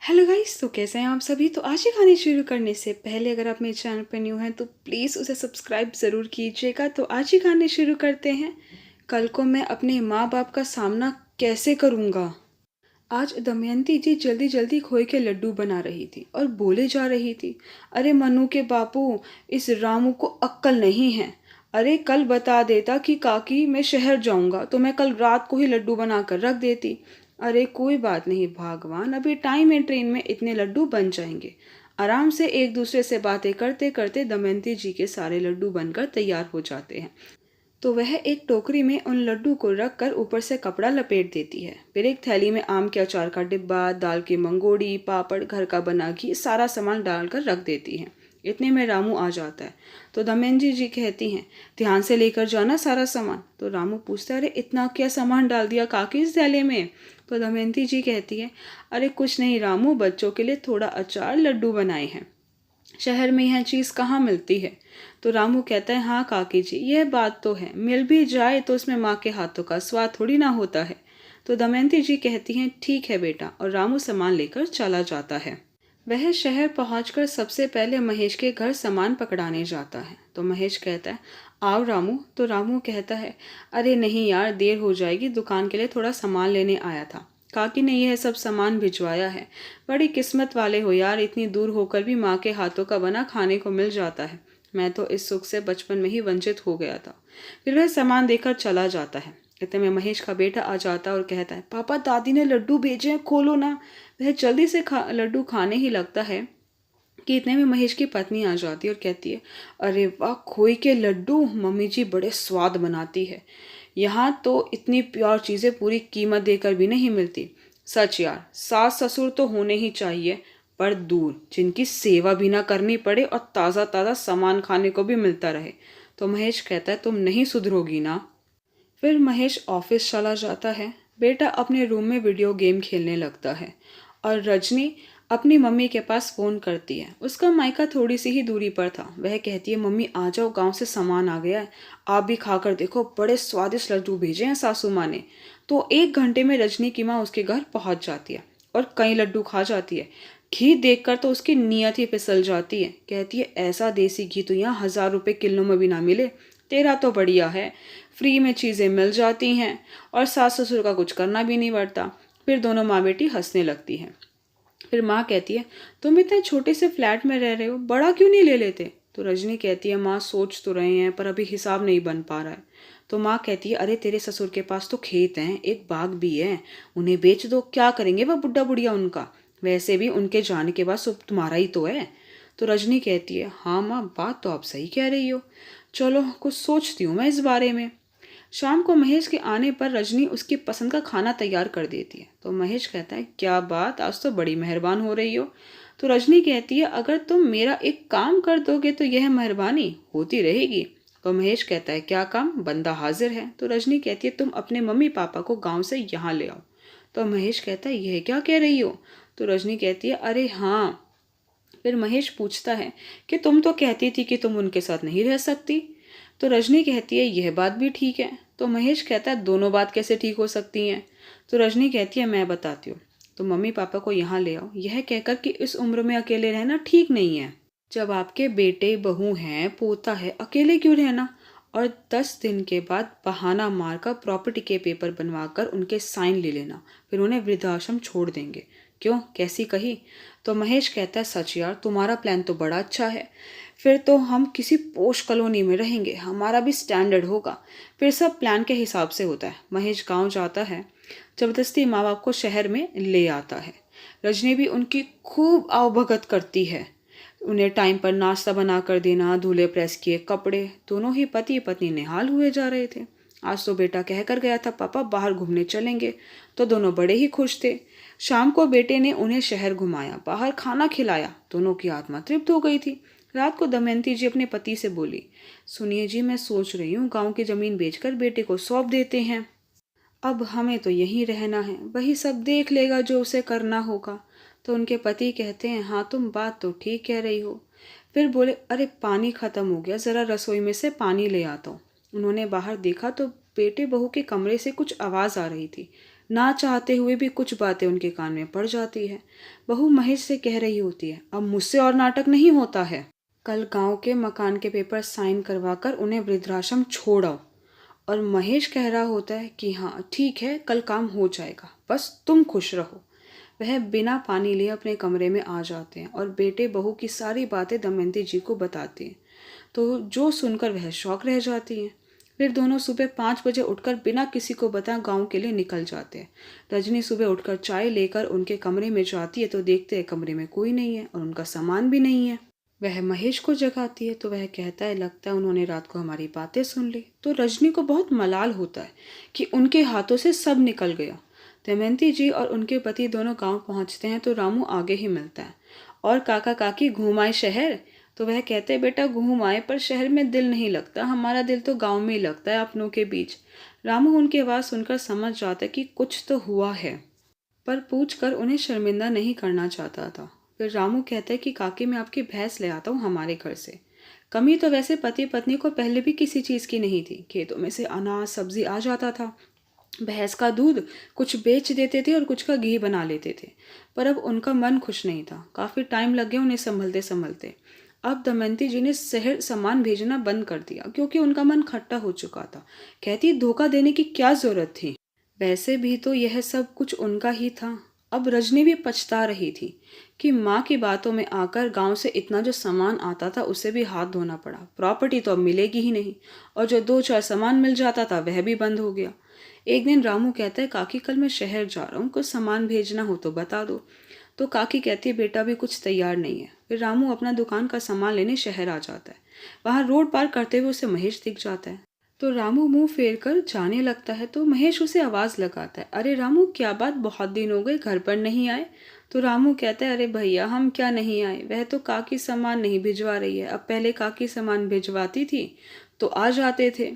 Hello guys, तो कैसे हैं आप सभी। तो आज ही खाने शुरू करने से पहले अगर आप मेरे चैनल पर न्यू हैं तो प्लीज़ उसे सब्सक्राइब ज़रूर कीजिएगा। तो आज ही खाने शुरू करते हैं। कल को मैं अपने माँ बाप का सामना कैसे करूँगा। आज दमयंती जी जल्दी जल्दी खोए के लड्डू बना रही थी और बोले जा रही थी, अरे मनु के बापू, इस रामू को अक्ल नहीं है। अरे कल बता देता कि काकी मैं शहर जाऊंगा तो मैं कल रात को ही लड्डू बना कर रख देती। अरे कोई बात नहीं भगवान, अभी टाइम है, ट्रेन में इतने लड्डू बन जाएंगे। आराम से एक दूसरे से बातें करते करते दमयंती जी के सारे लड्डू बनकर तैयार हो जाते हैं। तो वह एक टोकरी में उन लड्डू को रख कर ऊपर से कपड़ा लपेट देती है। फिर एक थैली में आम के अचार का डिब्बा, दाल की मंगोड़ी, पापड़, घर का बना घी, सारा सामान डालकर रख देती है। इतने में रामू आ जाता है। तो दमयंती जी कहती हैं, ध्यान से लेकर जाना सारा सामान। तो रामू पूछता है, अरे इतना क्या सामान डाल दिया काकी इस थैले में। तो दमयंती जी कहती है, अरे कुछ नहीं रामू, बच्चों के लिए थोड़ा अचार लड्डू बनाए हैं, शहर में यह चीज़ कहाँ मिलती है। तो रामू कहता है, हाँ काकी जी यह बात तो है, मिल भी जाए तो उसमें माँ के हाथों का स्वाद थोड़ी ना होता है। तो दमयंती जी कहती हैं, ठीक है बेटा, और रामू सामान लेकर चला जाता है। वह शहर पहुंचकर सबसे पहले महेश के घर सामान पकड़ाने जाता है। तो महेश कहता है, आओ रामू। तो रामू कहता है, अरे नहीं यार, देर हो जाएगी, दुकान के लिए थोड़ा सामान लेने आया था, काकी ने यह सब सामान भिजवाया है। बड़ी किस्मत वाले हो यार, इतनी दूर होकर भी माँ के हाथों का बना खाने को मिल जाता है। मैं तो इस सुख से बचपन में ही वंचित हो गया था। फिर वह सामान देकर चला जाता है। इतने में महेश का बेटा आ जाता है और कहता है, पापा दादी ने लड्डू भेजे हैं, खोलो ना। वह जल्दी से लड्डू खाने ही लगता है कि इतने में महेश की पत्नी आ जाती है और कहती है, अरे वाह, खोए के लड्डू, मम्मी जी बड़े स्वाद बनाती है। यहाँ तो इतनी प्योर चीज़ें पूरी कीमत देकर भी नहीं मिलती। सच यार, सास ससुर तो होने ही चाहिए, पर दूर, जिनकी सेवा भी ना करनी पड़े और ताज़ा ताज़ा सामान खाने को भी मिलता रहे। तो महेश कहता है, तुम नहीं सुधरोगी ना। फिर महेश ऑफिस चला जाता है। बेटा अपने रूम में वीडियो गेम खेलने लगता है और रजनी अपनी मम्मी के पास फ़ोन करती है। उसका मायका थोड़ी सी ही दूरी पर था। वह कहती है, मम्मी आ जाओ, गांव से सामान आ गया है, आप भी खाकर देखो, बड़े स्वादिष्ट लड्डू भेजे हैं सासू माँ ने। तो 1 घंटे में रजनी की माँ उसके घर पहुंच जाती है और कई लड्डू खा जाती है। घी देखकर तो उसकी नीयत ही फिसल जाती है। कहती है, ऐसा देसी घी तो यहाँ 1000 रुपये किलो में भी ना मिले। तेरा तो बढ़िया है, फ्री में चीज़ें मिल जाती हैं और सास ससुर का कुछ करना भी नहीं पड़ता। फिर दोनों माँ बेटी हंसने लगती हैं। फिर माँ कहती है, तुम इतने छोटे से फ्लैट में रह रहे हो, बड़ा क्यों नहीं ले लेते। तो रजनी कहती है, माँ सोच तो रहे हैं पर अभी हिसाब नहीं बन पा रहा है। तो माँ कहती है, अरे तेरे ससुर के पास तो खेत हैं, एक बाग भी है, उन्हें बेच दो, क्या करेंगे वह बुढ़ा बुढ़िया उनका, वैसे भी उनके जाने के बाद सब तुम्हारा ही तो है। तो रजनी कहती है, हाँ माँ, बात तो आप सही कह रही हो, चलो कुछ सोचती हूँ मैं इस बारे में। शाम को महेश के आने पर रजनी उसकी पसंद का खाना तैयार कर देती है। तो महेश कहता है, क्या बात, आज तो बड़ी मेहरबान हो रही हो। तो रजनी कहती है, अगर तुम मेरा एक काम कर दोगे तो यह मेहरबानी होती रहेगी। तो महेश कहता है, क्या काम, बंदा हाजिर है। तो रजनी कहती है, तुम अपने मम्मी पापा को गांव से यहाँ ले आओ। तो महेश कहता है, यह क्या कह रही हो। तो रजनी कहती है, अरे हाँ। फिर महेश पूछता है कि तुम तो कहती थी कि तुम उनके साथ नहीं रह सकती। तो रजनी कहती है, यह बात भी ठीक है। तो महेश कहता है, दोनों बात कैसे ठीक हो सकती हैं। तो रजनी कहती है, मैं बताती हूँ, तो मम्मी पापा को यहाँ ले आओ, यह कहकर कि इस उम्र में अकेले रहना ठीक नहीं है। जब आपके बेटे बहू हैं, पोता है, अकेले क्यों रहना। और 10 दिन के बाद बहाना मारकर प्रॉपर्टी के पेपर बनवाकर उनके साइन ले लेना, फिर उन्हें वृद्धाश्रम छोड़ देंगे। क्यों, कैसी कही। तो महेश कहता है, सच यार, तुम्हारा प्लान तो बड़ा अच्छा है, फिर तो हम किसी पोश कॉलोनी में रहेंगे, हमारा भी स्टैंडर्ड होगा। फिर सब प्लान के हिसाब से होता है। महेश गांव जाता है, जबरदस्ती माँ बाप को शहर में ले आता है। रजनी भी उनकी खूब आवभगत करती है, उन्हें टाइम पर नाश्ता बना कर देना, धुले प्रेस किए कपड़े। दोनों ही पति पत्नी निहाल हुए जा रहे थे। आज तो बेटा कह कर गया था, पापा बाहर घूमने चलेंगे, तो दोनों बड़े ही खुश थे। शाम को बेटे ने उन्हें शहर घुमाया, बाहर खाना खिलाया, दोनों की आत्मा तृप्त हो गई थी। रात को दमयंती जी अपने पति से बोली, सुनिए जी, मैं सोच रही हूँ गांव की जमीन बेचकर बेटे को सौंप देते हैं, अब हमें तो यहीं रहना है, वही सब देख लेगा जो उसे करना होगा। तो उनके पति कहते हैं, हाँ तुम बात तो ठीक कह रही हो। फिर बोले, अरे पानी खत्म हो गया, ज़रा रसोई में से पानी ले आता हूँ। उन्होंने बाहर देखा तो बेटे बहू के कमरे से कुछ आवाज़ आ रही थी। ना चाहते हुए भी कुछ बातें उनके कान में पड़ जाती है। बहू महेश से कह रही होती है, अब मुझसे और नाटक नहीं होता है। कल गांव के मकान के पेपर साइन करवाकर उन्हें वृद्धाश्रम छोड़ आओ। और महेश कह रहा होता है कि हाँ ठीक है, कल काम हो जाएगा, बस तुम खुश रहो। वह बिना पानी लिए अपने कमरे में आ जाते हैं और बेटे बहू की सारी बातें दमयंती जी को बताते हैं, तो जो सुनकर वह शौक रह जाती हैं। फिर दोनों सुबह 5 बजे उठकर बिना किसी को बताए गांव के लिए निकल जाते हैं। रजनी सुबह उठकर चाय लेकर उनके कमरे में जाती है तो देखते हैं कमरे में कोई नहीं है और उनका सामान भी नहीं है। वह महेश को जगाती है तो वह कहता है, लगता है उन्होंने रात को हमारी बातें सुन ली। तो रजनी को बहुत मलाल होता है कि उनके हाथों से सब निकल गया। दमयंती जी और उनके पति दोनों गांव पहुंचते हैं तो रामू आगे ही मिलता है और काका काकी घूम आए शहर। तो वह कहते हैं, बेटा घूम आए पर शहर में दिल नहीं लगता, हमारा दिल तो गांव में ही लगता है अपनों के बीच। रामू उनकी आवाज़ सुनकर समझ जाता है कि कुछ तो हुआ है, पर पूछकर उन्हें शर्मिंदा नहीं करना चाहता था। फिर रामू कहता है कि काकी मैं आपकी भैंस ले आता हूँ हमारे घर से। कमी तो वैसे पति पत्नी को पहले भी किसी चीज़ की नहीं थी, खेतों में से अनाज सब्जी आ जाता था, भैंस का दूध कुछ बेच देते थे और कुछ का घी बना लेते थे। पर अब उनका मन खुश नहीं था, काफ़ी टाइम लग गया उन्हें संभलते संभलते। अब दमयंती जी ने शहर सामान भेजना बंद कर दिया क्योंकि उनका मन खट्टा हो चुका था। कहती धोखा देने की क्या जरूरत थी, वैसे भी तो यह सब कुछ उनका ही था। अब रजनी भी पछता रही थी कि माँ की बातों में आकर गांव से इतना जो सामान आता था उसे भी हाथ धोना पड़ा। प्रॉपर्टी तो अब मिलेगी ही नहीं और जो 2-4 सामान मिल जाता था वह भी बंद हो गया। एक दिन रामू कहता है, काकी कल मैं शहर जा रहा हूँ, कुछ सामान भेजना हो तो बता दो। तो काकी कहती है, बेटा भी कुछ तैयार नहीं है। फिर रामू अपना दुकान का सामान लेने शहर आ जाता है। वहाँ रोड पार करते हुए उसे महेश दिख जाता है। तो रामू मुंह फेर कर जाने लगता है तो महेश उसे आवाज़ लगाता है, अरे रामू क्या बात, बहुत दिन हो गए, घर पर नहीं आए। तो रामू कहता है, अरे भैया हम क्या नहीं आए, वह तो काकी सामान नहीं भिजवा रही है, अब पहले काकी सामान भिजवाती थी तो आ जाते थे,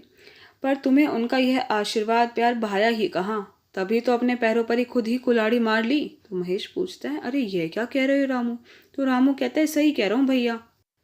पर तुम्हें उनका यह आशीर्वाद प्यार भाया ही कहाँ, तभी तो अपने पैरों पर ही खुद ही कुल्हाड़ी मार ली। तो महेश पूछता है, अरे ये क्या कह रहे हो रामू। तो रामू कहता है, सही कह रहा हूँ भैया,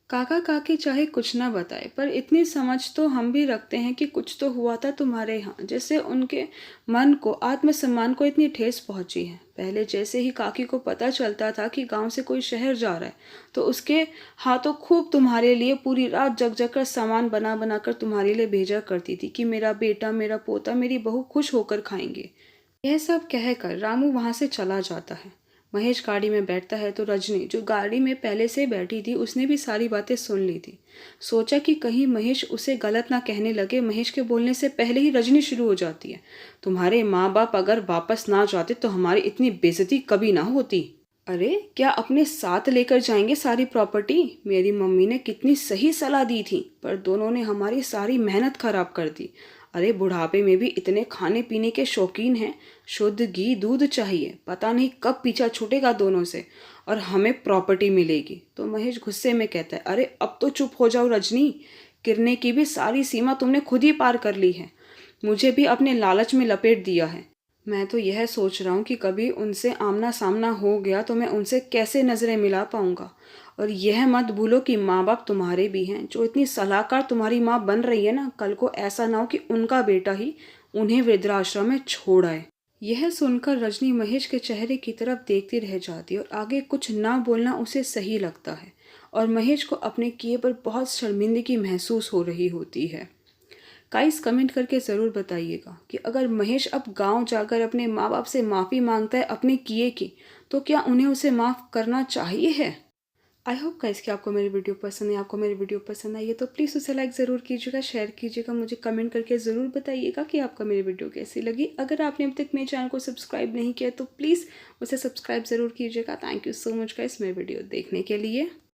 काका काकी चाहे कुछ ना बताए पर इतनी समझ तो हम भी रखते हैं कि कुछ तो हुआ था तुम्हारे यहाँ, जैसे उनके मन को आत्मसम्मान को इतनी ठेस पहुंची है। पहले जैसे ही काकी को पता चलता था कि गांव से कोई शहर जा रहा है तो उसके हाथों खूब तुम्हारे लिए पूरी रात जग जग कर सामान बना बना कर तुम्हारे लिए भेजा करती थी कि मेरा बेटा मेरा पोता मेरी बहू खुश होकर खाएंगे। यह सब कहकर रामू वहां से चला जाता है। महेश गाड़ी में बैठता है तो रजनी जो गाड़ी में पहले से बैठी थी उसने भी सारी बातें सुन ली थी। सोचा कि कहीं महेश उसे गलत ना कहने लगे। महेश के बोलने से पहले ही रजनी शुरू हो जाती है, तुम्हारे माँ बाप अगर वापस ना जाते तो हमारी इतनी बेइज्जती कभी ना होती। अरे क्या अपने साथ लेकर जाएंगे सारी प्रॉपर्टी, मेरी मम्मी ने कितनी सही सलाह दी थी पर दोनों ने हमारी सारी मेहनत खराब कर दी। अरे बुढ़ापे में भी इतने खाने पीने के शौकीन हैं, शुद्ध घी दूध चाहिए, पता नहीं कब पीछा छूटेगा दोनों से और हमें प्रॉपर्टी मिलेगी। तो महेश गुस्से में कहता है, अरे अब तो चुप हो जाओ रजनी, गिरने की भी सारी सीमा तुमने खुद ही पार कर ली है, मुझे भी अपने लालच में लपेट दिया है। मैं तो यह सोच रहा हूँ कि कभी उनसे आमना सामना हो गया तो मैं उनसे कैसे नज़रें मिला पाऊंगा। और यह मत भूलो कि माँ बाप तुम्हारे भी हैं, जो इतनी सलाहकार तुम्हारी माँ बन रही है ना, कल को ऐसा ना हो कि उनका बेटा ही उन्हें वृद्धाश्रम में छोड़ आए। यह सुनकर रजनी महेश के चेहरे की तरफ देखती रह जाती है और आगे कुछ ना बोलना उसे सही लगता है और महेश को अपने किए पर बहुत शर्मिंदगी महसूस हो रही होती है। गाइस कमेंट करके ज़रूर बताइएगा कि अगर महेश अब गांव जाकर अपने माँ बाप से माफ़ी मांगता है अपने किए की, तो क्या उन्हें उसे माफ़ करना चाहिए है। आई होप गाइस कि आपको मेरी वीडियो पसंद है। आपको मेरी वीडियो पसंद आई है तो प्लीज़ उसे लाइक ज़रूर कीजिएगा, शेयर कीजिएगा, मुझे कमेंट करके ज़रूर बताइएगा कि आपको मेरी वीडियो कैसी लगी। अगर आपने अभी तक मेरे चैनल को सब्सक्राइब नहीं किया तो प्लीज़ उसे सब्सक्राइब ज़रूर कीजिएगा। Thank you so much guys मेरी वीडियो देखने के लिए।